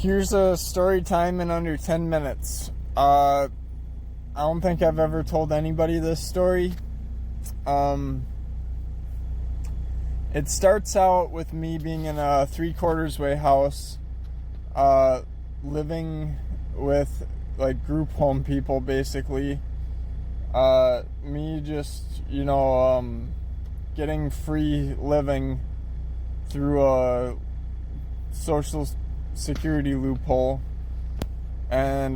Here's a story time in under 10 minutes. I don't think I've ever told anybody this story. It starts out with me being in a 3/4 way house, living with like group home people basically. Me just, getting free living through a social security loophole, and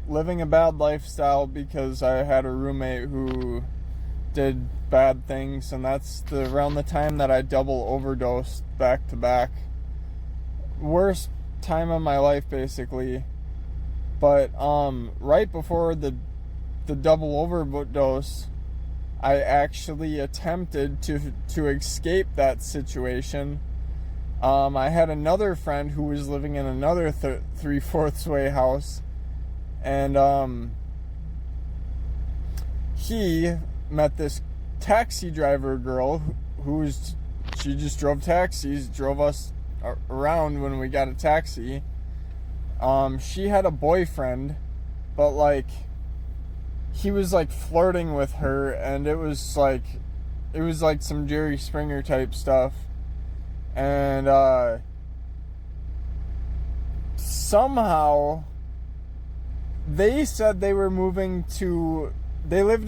living a bad lifestyle because I had a roommate who did bad things, and that's around the time that I double overdosed back to back. Worst time of my life basically. But right before the double overdose, I actually attempted to escape that situation. I had another friend who was living in another 3/4 way house, and he met this taxi driver girl she just drove taxis, drove us around when we got a taxi. She had a boyfriend, but like he was like flirting with her, and it was like some Jerry Springer type stuff. And somehow they said they lived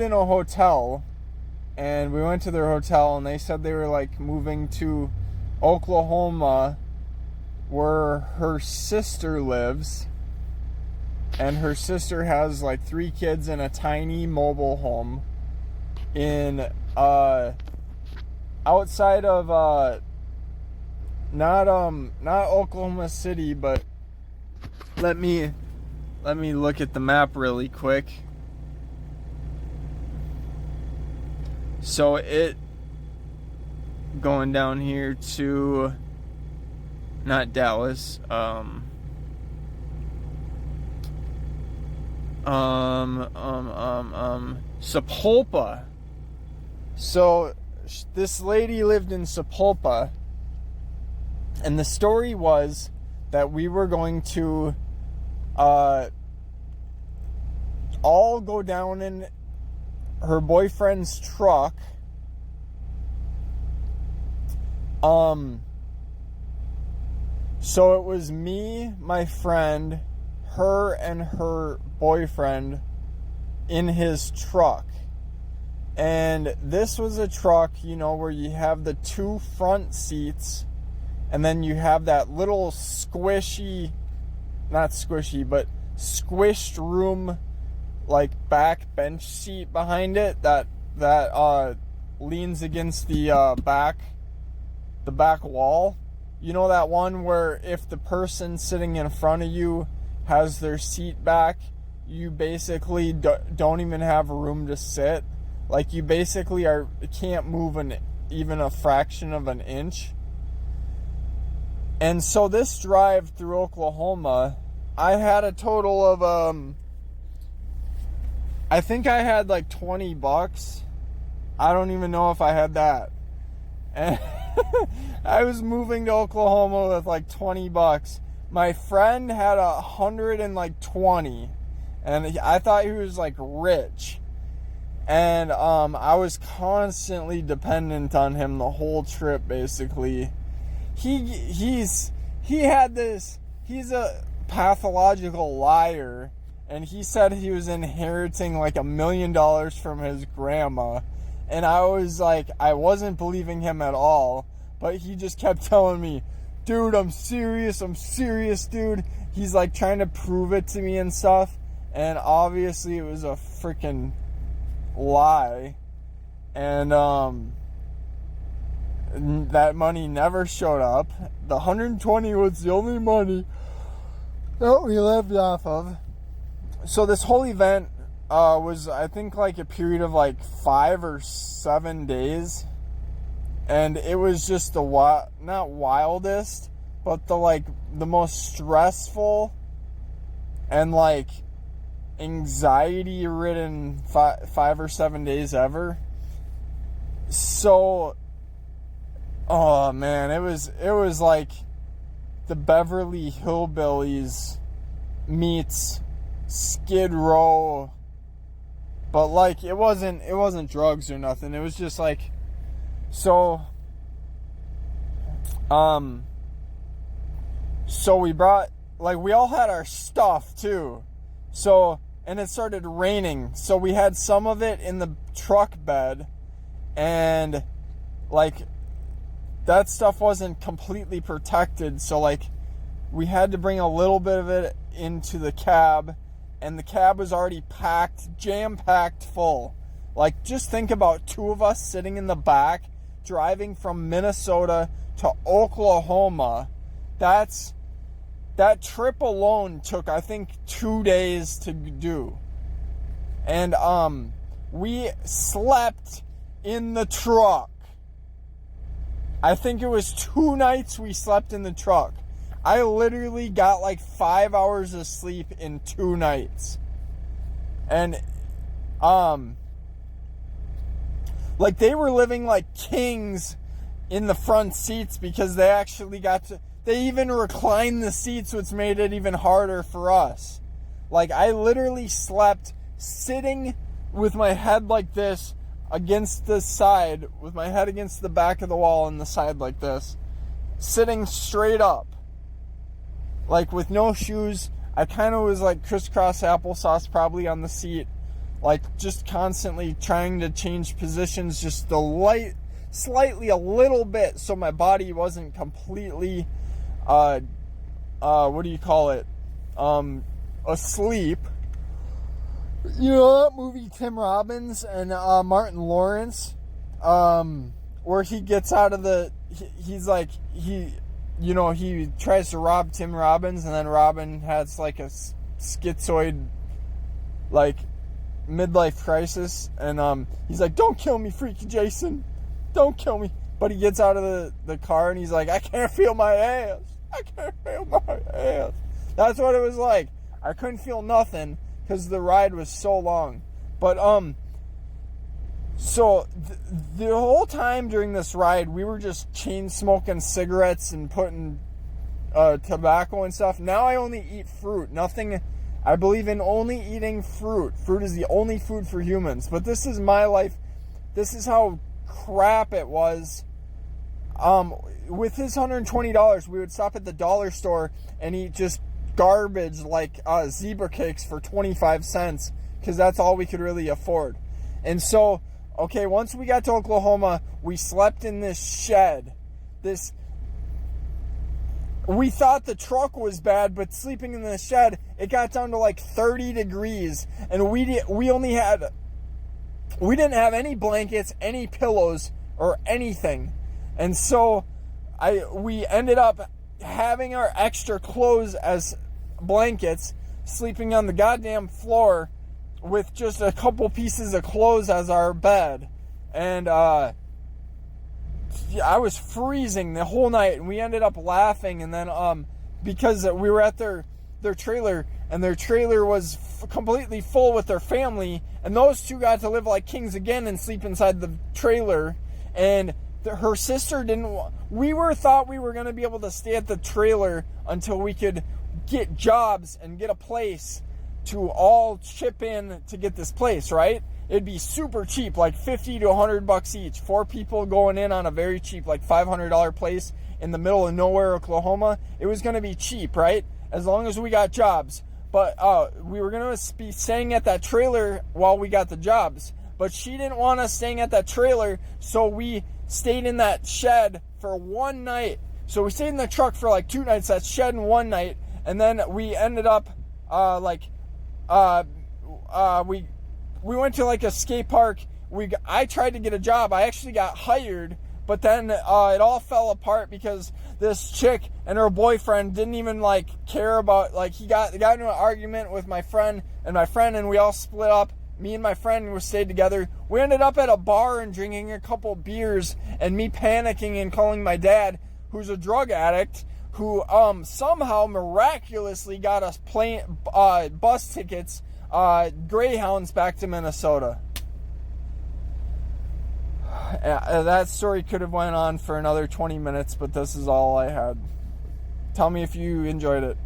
in a hotel, and we went to their hotel, and they said they were like moving to Oklahoma where her sister lives, and her sister has like 3 kids in a tiny mobile home in outside of not Oklahoma City, but let me look at the map really quick. So it going down here to not Dallas, Sapulpa. So this lady lived in Sapulpa, and the story was that we were going to all go down in her boyfriend's truck. So it was me, my friend, her, and her boyfriend in his truck. And this was a truck, where you have the 2 front seats, and then you have that little squished room, like back bench seat behind it that leans against the back wall. You know that one where if the person sitting in front of you has their seat back, you basically don't even have room to sit. Like you basically can't move even a fraction of an inch. And so this drive through Oklahoma, I had a total of I think I had like $20. I don't even know if I had that. And I was moving to Oklahoma with like $20. My friend had $120, and I thought he was like rich. And I was constantly dependent on him the whole trip basically. He's a pathological liar, and he said he was inheriting like $1 million from his grandma, and I wasn't believing him at all, but he just kept telling me, dude, I'm serious, dude. He's like trying to prove it to me and stuff, and obviously it was a freaking lie. And that money never showed up. The 120 was the only money that we lived off of. So this whole event was, I think, like a period of like 5 or 7 days, and it was just not wildest, but the most stressful and like anxiety ridden 5 or 7 days ever. So, oh man, it was like the Beverly Hillbillies meets Skid Row, but like it wasn't drugs or nothing. It was just like, so we brought, like, we all had our stuff too, so, and it started raining, so we had some of it in the truck bed, and like that stuff wasn't completely protected, so like we had to bring a little bit of it into the cab, and the cab was already packed, jam-packed full. Like, just think about two of us sitting in the back driving from Minnesota to Oklahoma. That trip alone took, I think, 2 days to do. And we slept in the truck. I think it was 2 nights we slept in the truck. I literally got like 5 hours of sleep in 2 nights. And like, they were living like kings in the front seats, because they actually they even reclined the seats, which made it even harder for us. Like, I literally slept sitting with my head like this against the side, with my head against the back of the wall and the side like this, sitting straight up, like with no shoes. I kind of was like crisscross applesauce probably on the seat, like just constantly trying to change positions just slightly a little bit, so my body wasn't completely what do you call it, asleep. You know that movie Tim Robbins and Martin Lawrence, where he gets out of the, he's like, he tries to rob Tim Robbins, and then Robin has like a schizoid, like, midlife crisis, and he's like, "Don't kill me, freaky Jason, don't kill me." But he gets out of the car and he's like, "I can't feel my ass. I can't feel my ass." That's what it was like. I couldn't feel nothing because the ride was so long. But so the whole time during this ride, we were just chain smoking cigarettes and putting tobacco and stuff. Now I only eat fruit. Nothing. I believe in only eating fruit. Fruit is the only food for humans. But this is my life. This is how crap it was. With his $120, we would stop at the dollar store and eat just garbage like zebra cakes for 25 cents, because that's all we could really afford. And so, okay, once we got to Oklahoma, we slept in this shed. We thought the truck was bad, but sleeping in the shed, it got down to like 30 degrees, and we didn't have any blankets, any pillows, or anything. And so we ended up having our extra clothes as blankets, sleeping on the goddamn floor with just a couple pieces of clothes as our bed. And I was freezing the whole night, and we ended up laughing. And then because we were at their trailer, and their trailer was completely full with their family, and those two got to live like kings again and sleep inside the trailer. And her sister thought we were going to be able to stay at the trailer until we could get jobs and get a place to all chip in to get this place, right? It'd be super cheap, like $50 to $100 each. 4 people going in on a very cheap, like $500 place in the middle of nowhere, Oklahoma. It was going to be cheap, right? As long as we got jobs. But we were going to be staying at that trailer while we got the jobs. But she didn't want us staying at that trailer, so we stayed in that shed for 1 night. So we stayed in the truck for like 2 nights, that shed in 1 night, and then we ended up we went to like a skate park. I tried to get a job. I actually got hired, but then it all fell apart because this chick and her boyfriend didn't even like care about, like, he got into an argument with my friend, and we all split up. Me and my friend were stayed together. We ended up at a bar and drinking a couple beers, and me panicking and calling my dad, who's a drug addict, who somehow miraculously got us bus tickets, Greyhounds, back to Minnesota. That story could have went on for another 20 minutes, but this is all I had. Tell me if you enjoyed it.